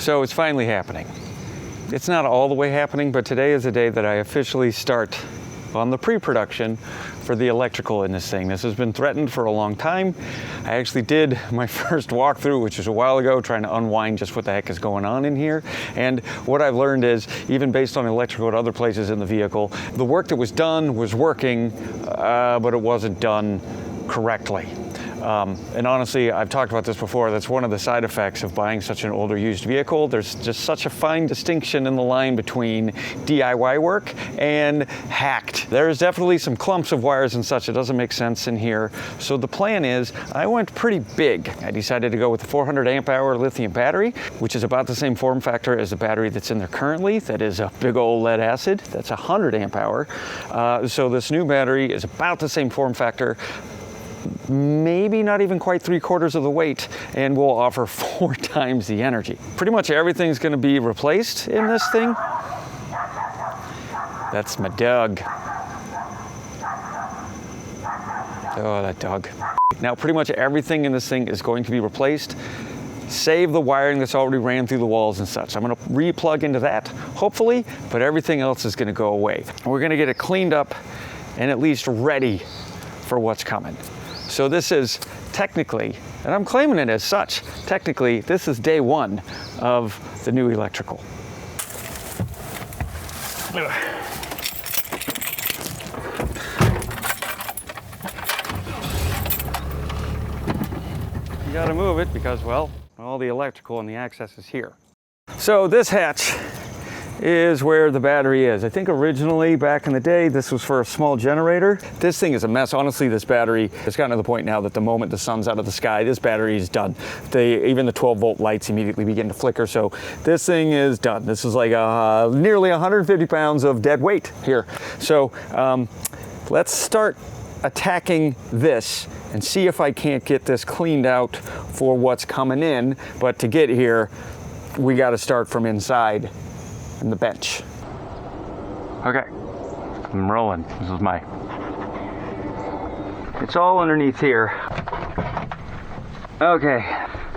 So it's finally happening. It's not all the way happening, but today is the day that I officially start on the pre-production for the electrical in this thing. This has been threatened for a long time. I actually did my first walkthrough, which was a while ago, trying to unwind just what the heck is going on in here. And what I've learned is, even based on electrical at other places in the vehicle, the work that was done was working, but it wasn't done correctly. And honestly, I've talked about this before, that's one of the side effects of buying such an older used vehicle. There's just such a fine distinction in the line between DIY work and hacked. There's definitely some clumps of wires and such. It doesn't make sense in here. So the plan is, I went pretty big. I decided to go with the 400 amp hour lithium battery, which is about the same form factor as the battery that's in there currently. That is a big old lead acid. That's 100 amp hour. So this new battery is about the same form factor, maybe not even quite 3/4 of the weight, and will offer 4 times the energy. Pretty much everything's going to be replaced in this thing. That's my dog. Oh, that dog. Now, pretty much everything in this thing is going to be replaced, save the wiring that's already ran through the walls and such. I'm going to re-plug into that, hopefully, but everything else is going to go away. We're going to get it cleaned up and at least ready for what's coming. So this is technically, and I'm claiming it as such, technically this is day 1 of the new electrical. You gotta move it because, well, all the electrical and the access is here. So this hatch is where the battery is. I think originally, back in the day, this was for a small generator. This thing is a mess. Honestly, this battery has gotten to the point now that the moment the sun's out of the sky, this battery is done. Even the 12-volt lights immediately begin to flicker, so this thing is done. This is like nearly 150 pounds of dead weight here. So let's start attacking this and see if I can't get this cleaned out for what's coming in. But to get here, we got to start from inside in the bench. Okay, I'm rolling. This is it's all underneath here. Okay,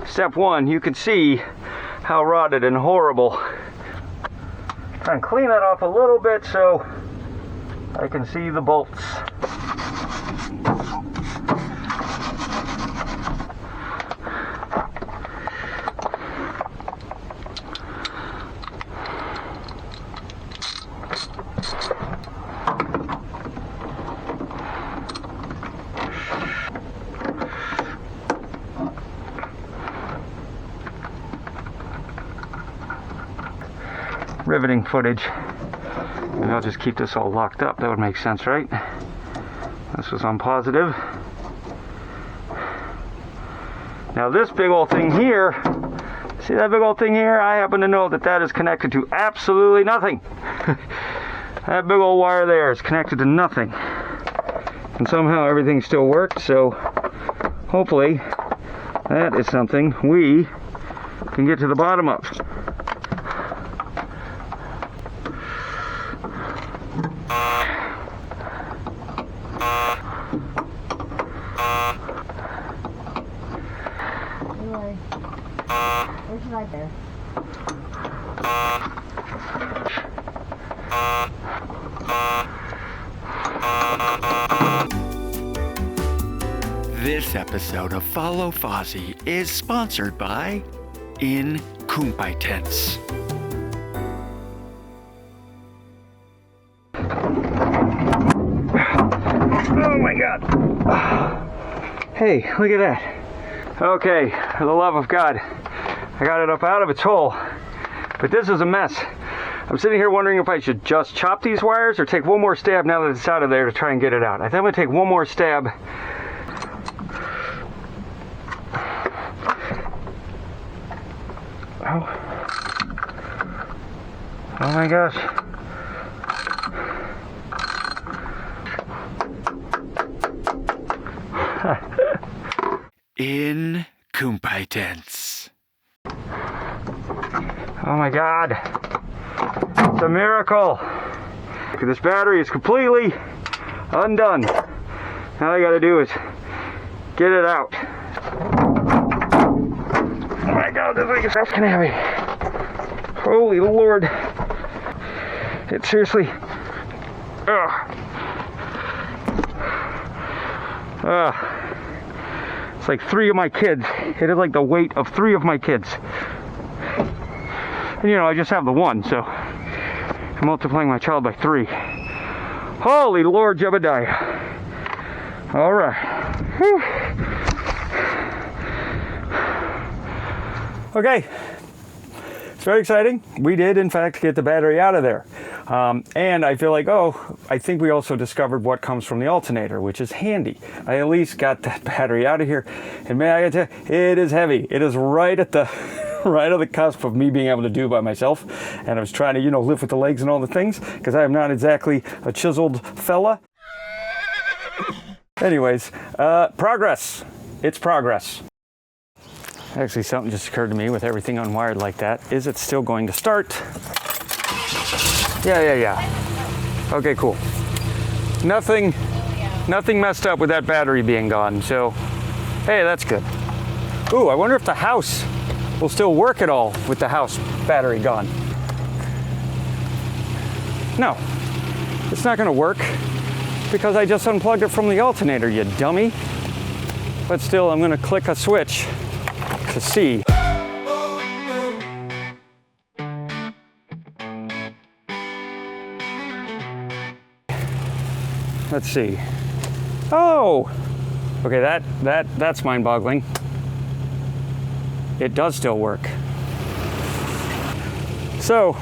step 1, you can see how rotted and horrible. Try and clean that off a little bit so I can see the bolts. Riveting footage. Maybe I'll just keep this all locked up. That would make sense, right? This was on positive. Now this big old thing here, see that big old thing here? I happen to know that that is connected to absolutely nothing. That big old wire there is connected to nothing. And somehow everything still worked, so hopefully that is something we can get to the bottom of. It's right there. This episode of Follow Fozzie is sponsored by Incompetence. Oh my God. Hey, look at that. Okay, for the love of God, I got it up out of its hole, but this is a mess. I'm sitting here wondering if I should just chop these wires or take one more stab now that it's out of there to try and get it out. I think I'm gonna take one more stab. Oh my gosh. Incompetence. Oh my God. It's a miracle. This battery is completely undone. Now all I gotta do is get it out. Oh my God, this thing is fucking heavy. Holy Lord. It seriously, it's like 3 of my kids. It is like the weight of 3 of my kids. And you know, I just have the one, so I'm multiplying my child by 3. Holy Lord Jebediah. All right. Whew. Okay. It's very exciting. We did, in fact, get the battery out of there. And I feel like, I think we also discovered what comes from the alternator, which is handy. I at least got that battery out of here. And man, I gotta tell you, it is heavy. It is right at the right on the cusp of me being able to do by myself. And I was trying to, you know, lift with the legs and all the things, because I am not exactly a chiseled fella. Anyways, progress. It's progress. Actually, something just occurred to me with everything unwired like that. Is it still going to start? Yeah. Okay, cool. Nothing messed up with that battery being gone, so hey, that's good. Ooh, I wonder if the house will still work at all with the house battery gone. No, it's not gonna work because I just unplugged it from the alternator, you dummy. But still, I'm gonna click a switch to see. Let's see. Oh, okay, that's mind-boggling. It does still work. So,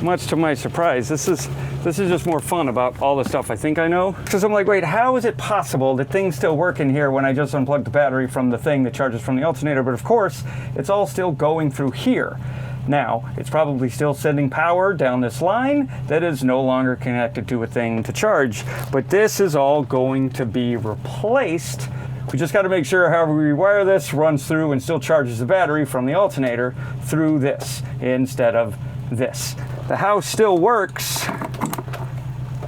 much to my surprise, this is just more fun about all the stuff I think I know. Because I'm like, wait, how is it possible that things still work in here when I just unplugged the battery from the thing that charges from the alternator? But of course, it's all still going through here. Now, it's probably still sending power down this line that is no longer connected to a thing to charge. But this is all going to be replaced. We just got to make sure however we rewire this runs through and still charges the battery from the alternator through this instead of this. The house still works.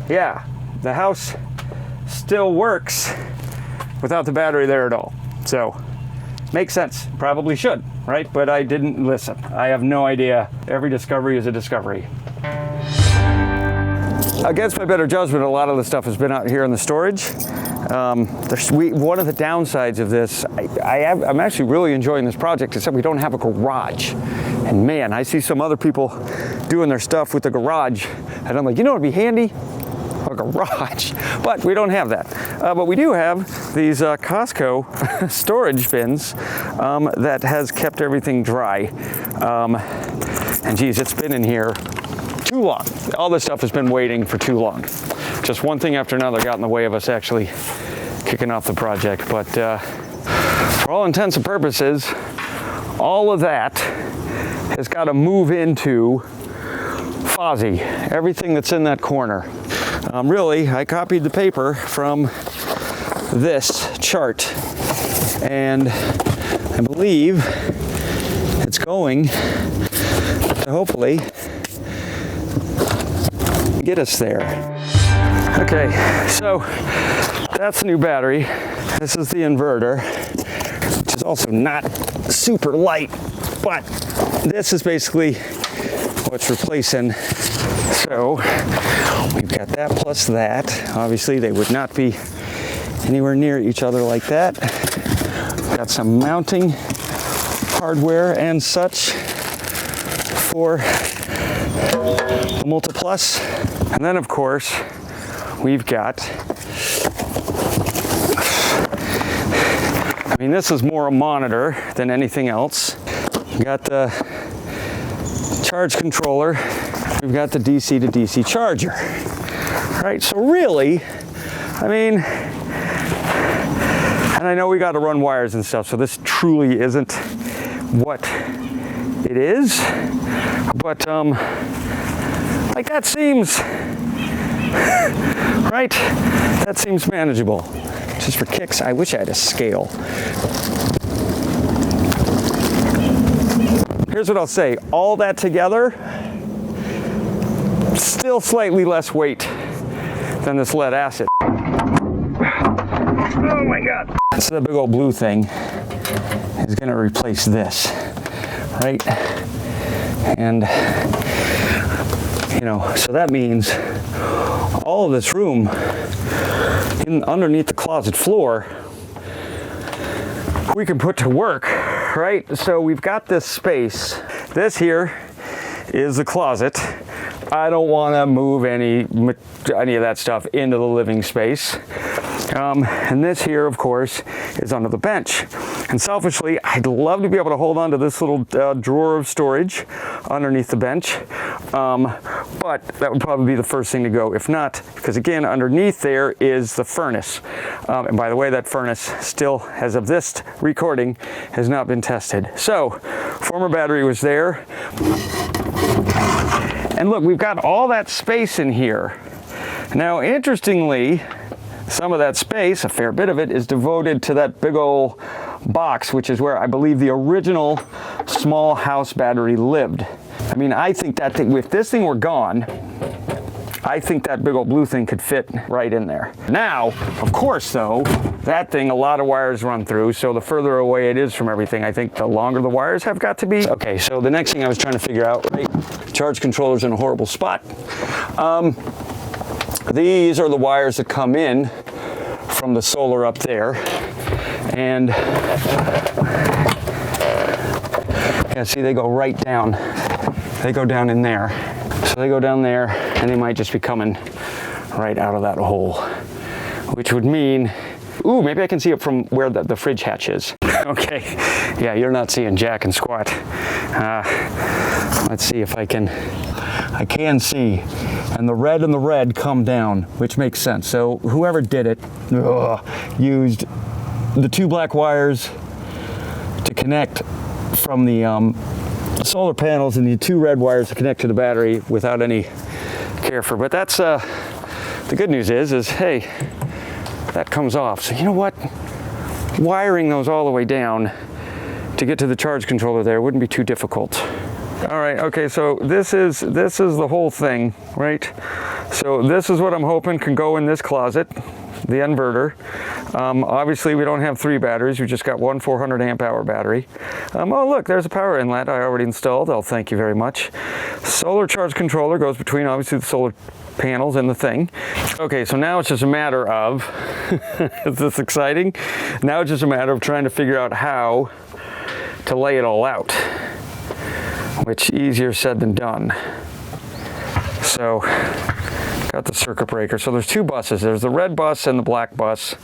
Yeah, the house still works without the battery there at all. So, makes sense. Probably should, right? But I didn't listen. I have no idea. Every discovery is a discovery. Against my better judgment, a lot of the stuff has been out here in the storage. One of the downsides of this, I'm actually really enjoying this project, except we don't have a garage. And man, I see some other people doing their stuff with the garage, and I'm like, you know what would be handy? A garage. But we don't have that. But we do have these Costco storage bins that has kept everything dry. And geez, it's been in here too long. All this stuff has been waiting for too long. Just one thing after another got in the way of us actually kicking off the project. But for all intents and purposes, all of that has got to move into Fozzie. Everything that's in that corner. Really, I copied the paper from this chart, and I believe it's going to hopefully get us there. Okay, so that's the new battery. This is the inverter, which is also not super light, but this is basically what's replacing. So we've got that plus that. Obviously, they would not be anywhere near each other like that. Got some mounting hardware and such for the Multiplus. And then, of course, we've got, I mean, this is more a monitor than anything else. We've got the charge controller. We've got the DC to DC charger. Right, so really, I mean, and I know we got to run wires and stuff, so this truly isn't what it is, but like that seems, right? That seems manageable. Just for kicks, I wish I had a scale. Here's what I'll say, all that together, still slightly less weight than this lead acid. Oh my God. So the big old blue thing is gonna replace this, right? And, you know, so that means all of this room underneath the closet floor, we can put to work, right? So we've got this space. This here is the closet. I don't want to move any of that stuff into the living space. And this here, of course, is under the bench. And selfishly, I'd love to be able to hold on to this little drawer of storage underneath the bench. But that would probably be the first thing to go. If not, because again, underneath there is the furnace. And by the way, that furnace still, as of this recording, has not been tested. So, former battery was there. And look, we've got all that space in here. Now, interestingly, some of that space, a fair bit of it, is devoted to that big old box, which is where I believe the original small house battery lived. I mean, I think that thing, if this thing were gone, I think that big old blue thing could fit right in there. Now, of course, though, that thing, a lot of wires run through, so the further away it is from everything, I think the longer the wires have got to be. Okay, so the next thing I was trying to figure out, right, charge controller's in a horrible spot. These are the wires that come in from the solar up there. And yeah, see, they go right down. They go down in there. So they go down there, and they might just be coming right out of that hole, which would mean, ooh, maybe I can see it from where the fridge hatch is. Okay, yeah, you're not seeing jack and squat. Let's see if I can see. And the red come down, which makes sense. So whoever did it used the two black wires to connect from the solar panels and the two red wires to connect to the battery without any care for. But that's the good news is hey, that comes off. So you know what? Wiring those all the way down to get to the charge controller there wouldn't be too difficult. All right, okay, so this is the whole thing, right? So this is what I'm hoping can go in this closet, the inverter. Obviously, we don't have 3 batteries. We just got one 400 amp hour battery. Oh, look, there's a power inlet I already installed. I'll thank you very much. Solar charge controller goes between, obviously, the solar panels and the thing. Okay, so now it's just a matter of, is this exciting? Now it's just a matter of trying to figure out how to lay it all out, which easier said than done. So, got the circuit breaker. So there's 2 buses. There's the red bus and the black bus.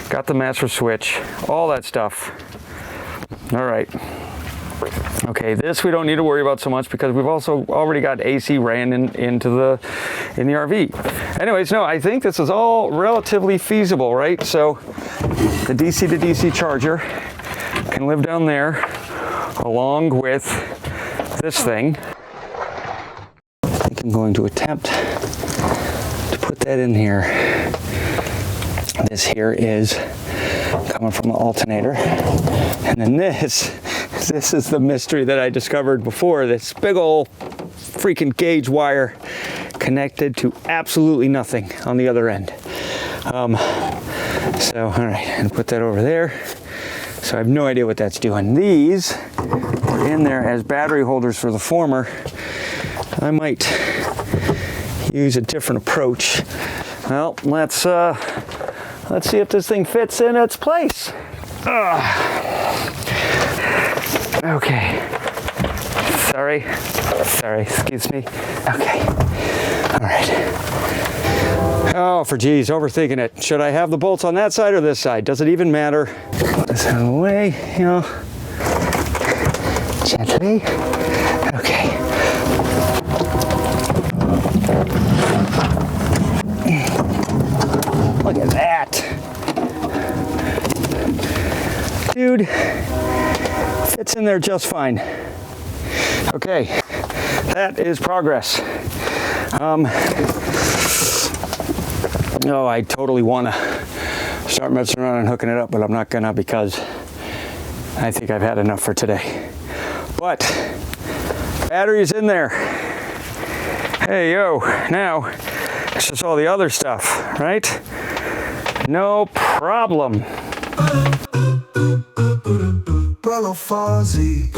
Got the master switch, all that stuff. All right. Okay, this we don't need to worry about so much because we've also already got AC ran in the RV. Anyways, no, I think this is all relatively feasible, right? So the DC to DC charger can live down there along with this thing. I think I'm going to attempt to put that in here. This here is coming from the alternator. And then this is the mystery that I discovered before. This big old freaking gauge wire connected to absolutely nothing on the other end. So, all right, and put that over there. So I have no idea what that's doing. These are in there as battery holders for the former. I might use a different approach. Well, let's see if this thing fits in its place. Okay. Sorry, excuse me. Okay. All right. Oh, for geez, overthinking it. Should I have the bolts on that side or this side? Does it even matter? Put this out of the way, you know. Gently. Okay. Look at that. Dude, fits in there just fine. Okay, that is progress. I totally want to start messing around and hooking it up, but I'm not gonna because I think I've had enough for today. But battery's in there. Hey, yo, now it's just all the other stuff, right? No problem. Fozzie.